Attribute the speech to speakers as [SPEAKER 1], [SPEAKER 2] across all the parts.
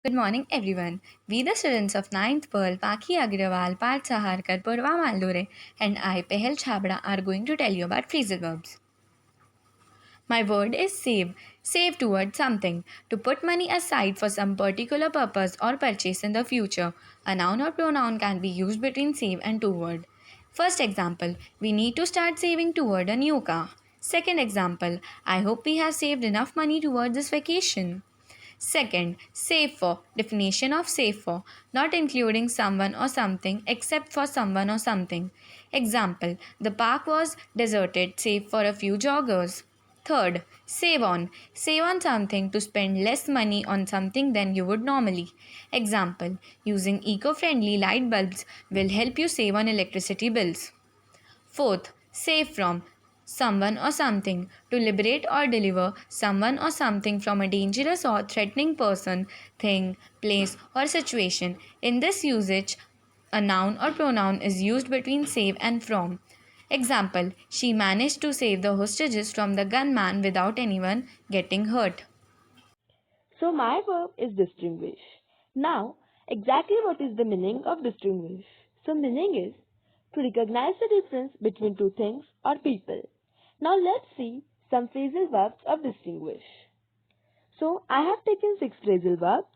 [SPEAKER 1] Good morning, everyone. We, the students of ninth Pearl, Paki Agrawal, Parth Saharkar, Purva Maldore, and I, Pehel Chabra, are going to tell you about phrasal verbs. My word is save. Save towards something. To put money aside for some particular purpose or purchase in the future. A noun or pronoun can be used between save and toward. First example, we need to start saving toward a new car. Second example, I hope we have saved enough money towards this vacation. Second, save for. Definition of save for. Not including someone or something except for someone or something. Example, the park was deserted save for a few joggers. Third, save on. Save on something to spend less money on something than you would normally. Example, using eco friendly light bulbs will help you save on electricity bills. Fourth, save from someone or something. To liberate or deliver someone or something from a dangerous or threatening person, thing, place, or situation. In this usage, a noun or pronoun is used between save and from. Example, she managed to save the hostages from the gunman without anyone getting hurt.
[SPEAKER 2] So my verb is distinguish. Now, exactly what is the meaning of distinguish? So meaning is to recognize the difference between two things or people. Now let's see some phrasal verbs of distinguish. So I have taken 6 phrasal verbs: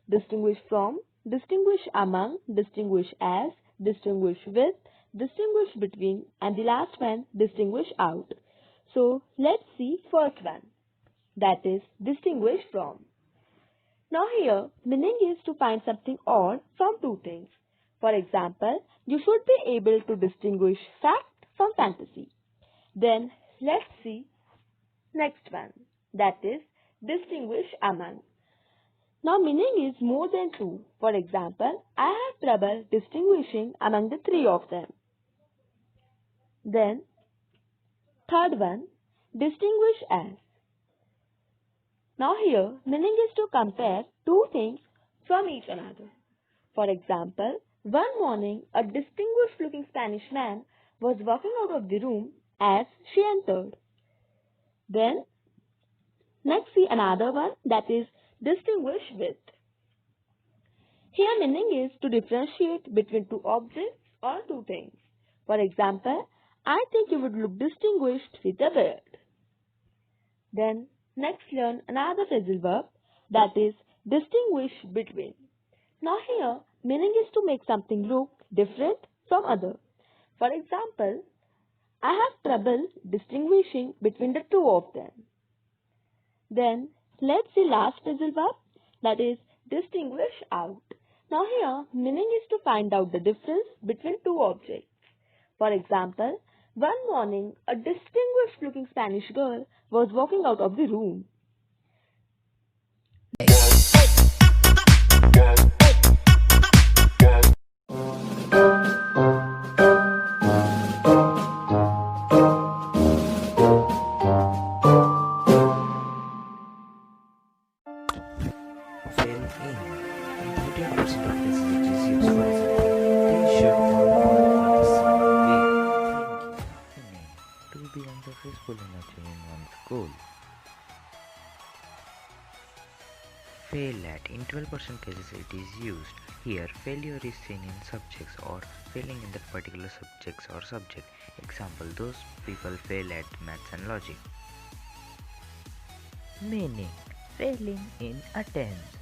[SPEAKER 2] distinguish from, distinguish among, distinguish as, distinguish with, distinguish between, and the last one, distinguish out. So let's see first one, that is distinguish from. Now here, meaning is to find something odd from two things. For example, you should be able to distinguish fact from fantasy. Then let's see next one, that is distinguish among. Now meaning is more than two. For example, I have trouble distinguishing among the three of them. Then third one, distinguish as. Now here, meaning is to compare two things from each another. For example, one morning a distinguished looking Spanish man was walking out of the room as she entered. Then, next see another one, that is distinguish with. Here meaning is to differentiate between two objects or two things. For example, I think you would look distinguished with a beard. Then, next learn another phrasal verb, that is distinguish between. Now here, meaning is to make something look different from other. For example, I have trouble distinguishing between the two of them. Then, let's see last phrasal verb, that is distinguish out. Now here, meaning is to find out the difference between two objects. For example, one morning a distinguished looking Spanish girl was walking out of the room.
[SPEAKER 3] Fail in 98% of cases it is used for example. They should all work in the same way. Thinking. To be unsuccessful in achieving one's goal. Fail at in 12% cases it is used. Here failure is seen in subjects or failing in that particular subjects or subject. Example, those people fail at maths and logic. Meaning, failing in attempts.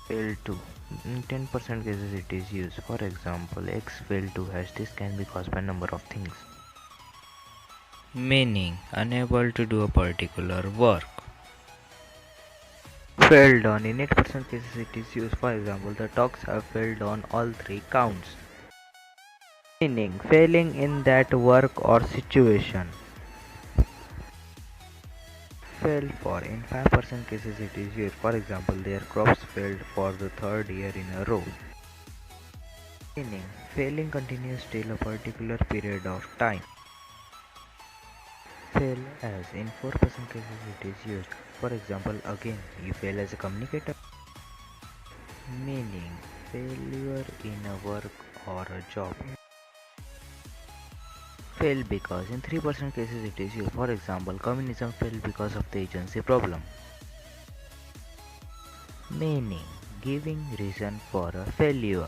[SPEAKER 3] Fail to. In 10% cases it is used. For example, X failed to hash. This can be caused by a number of things. Meaning, unable to do a particular work. Failed on. In 8% cases it is used. For example, the talks have failed on all three counts. Meaning, failing in that work or situation. Fail for. In 5% cases it is used. For example, their crops failed for the third year in a row. Meaning, failing continues till a particular period of time. Fail as. In 4% cases it is used. For example, again, you fail as a communicator. Meaning, failure in a work or a job. Fail because. In 3% cases it is used. For example, communism failed because of the agency problem. Meaning, giving reason for a failure.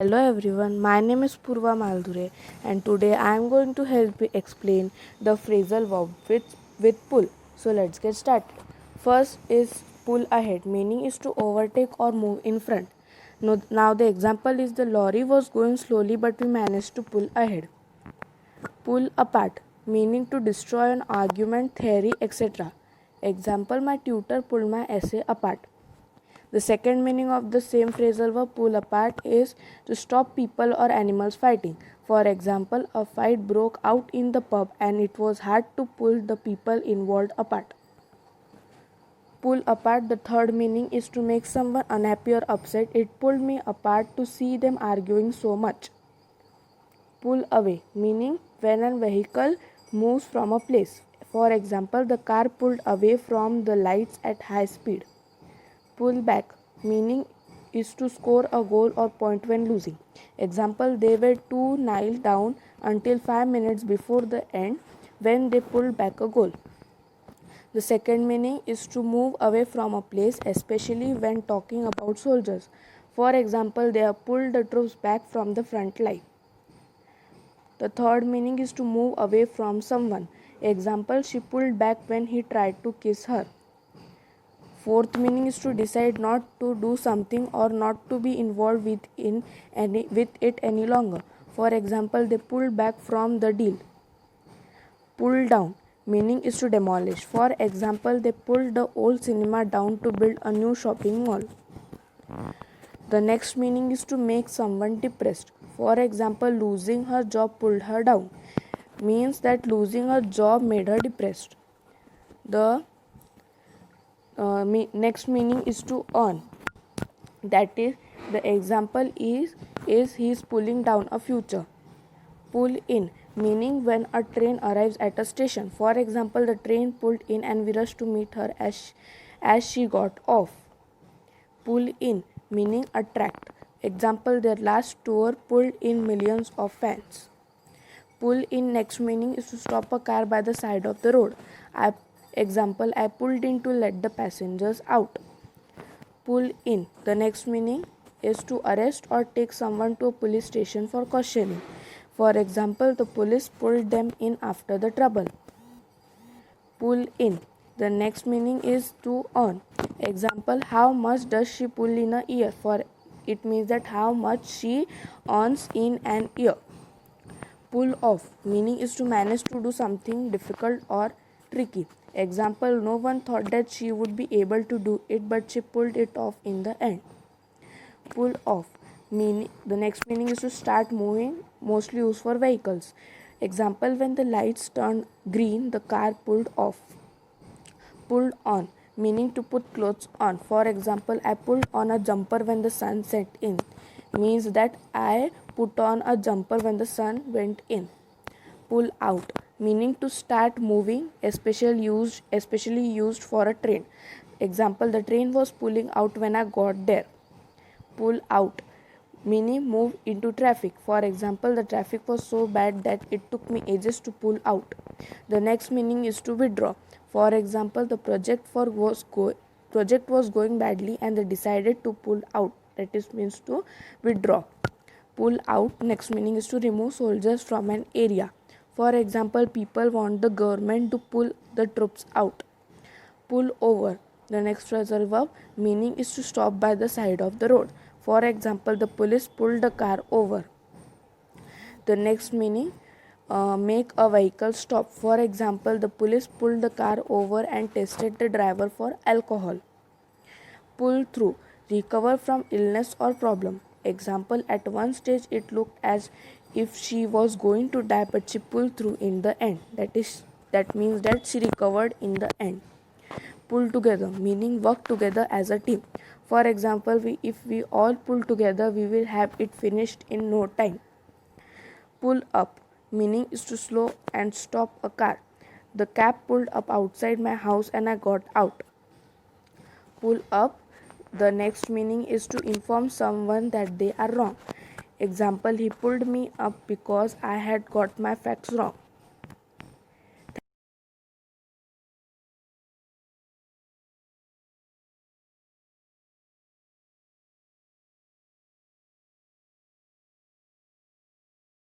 [SPEAKER 4] Hello everyone, my name is Purva Maldure and today I am going to help you explain the phrasal verb with pull. So let's get started. First is pull ahead, meaning is to overtake or move in front. Now the example is the lorry was going slowly but we managed to pull ahead. Pull apart, meaning to destroy an argument, theory, etc. Example, my tutor pulled my essay apart. The second meaning of the same phrasal verb pull apart is to stop people or animals fighting. For example, a fight broke out in the pub and it was hard to pull the people involved apart. Pull apart, the third meaning is to make someone unhappy or upset. It pulled me apart to see them arguing so much. Pull away, meaning when a vehicle moves from a place. For example, the car pulled away from the lights at high speed. Pull back, meaning is to score a goal or point when losing. Example, they were 2-0 down until 5 minutes before the end when they pulled back a goal. The second meaning is to move away from a place, especially when talking about soldiers. For example, they have pulled the troops back from the front line. The third meaning is to move away from someone. Example, she pulled back when he tried to kiss her. Fourth meaning is to decide not to do something or not to be involved with it any longer. For example, they pulled back from the deal. Pull down, meaning is to demolish. For example, they pulled the old cinema down to build a new shopping mall. The next meaning is to make someone depressed. For example, losing her job pulled her down. Means that losing her job made her depressed. The next meaning is to earn. That is, the example is he is pulling down a future. Pull in, meaning when a train arrives at a station. For example, the train pulled in and we rushed to meet her as she got off. Pull in, meaning attract. Example, their last tour pulled in millions of fans. Pull in next meaning is to stop a car by the side of the road. Example, I pulled in to let the passengers out. Pull in, the next meaning is to arrest or take someone to a police station for questioning. For example, the police pulled them in after the trouble. Pull in, the next meaning is to earn. Example, how much does she pull in a year? For it means that how much she earns in an year. Pull off, meaning is to manage to do something difficult or tricky. Example, no one thought that she would be able to do it, but she pulled it off in the end. Pull off, meaning the next meaning is to start moving, mostly used for vehicles. Example, when the lights turned green, the car pulled off. Pulled on, meaning to put clothes on. For example, I pulled on a jumper when the sun set in. Means that I put on a jumper when the sun went in. Pull out, meaning to start moving, especially used for a train. Example, the train was pulling out when I got there. Pull out, meaning move into traffic. For example, the traffic was so bad that it took me ages to pull out. The next meaning is to withdraw. For example, the project was going badly and they decided to pull out. That is means to withdraw. Pull out, next meaning is to remove soldiers from an area. For example, people want the government to pull the troops out. Pull over, The next phrasal verb meaning is to stop by the side of the road. For example, the police pulled the car over. The next meaning make a vehicle stop. For example, the police pulled the car over and tested the driver for alcohol. Pull through, recover from illness or problem. Example, at one stage it looked as if she was going to die, but she pulled through in the end. That means that she recovered in the end. Pull together meaning work together as a team. For example, if we all pull together, we will have it finished in no time. Pull up meaning is to slow and stop a car. The cab pulled up outside my house and I got out. Pull up, the next meaning is to inform someone that they are wrong. Example, he pulled me up because I had got my facts wrong.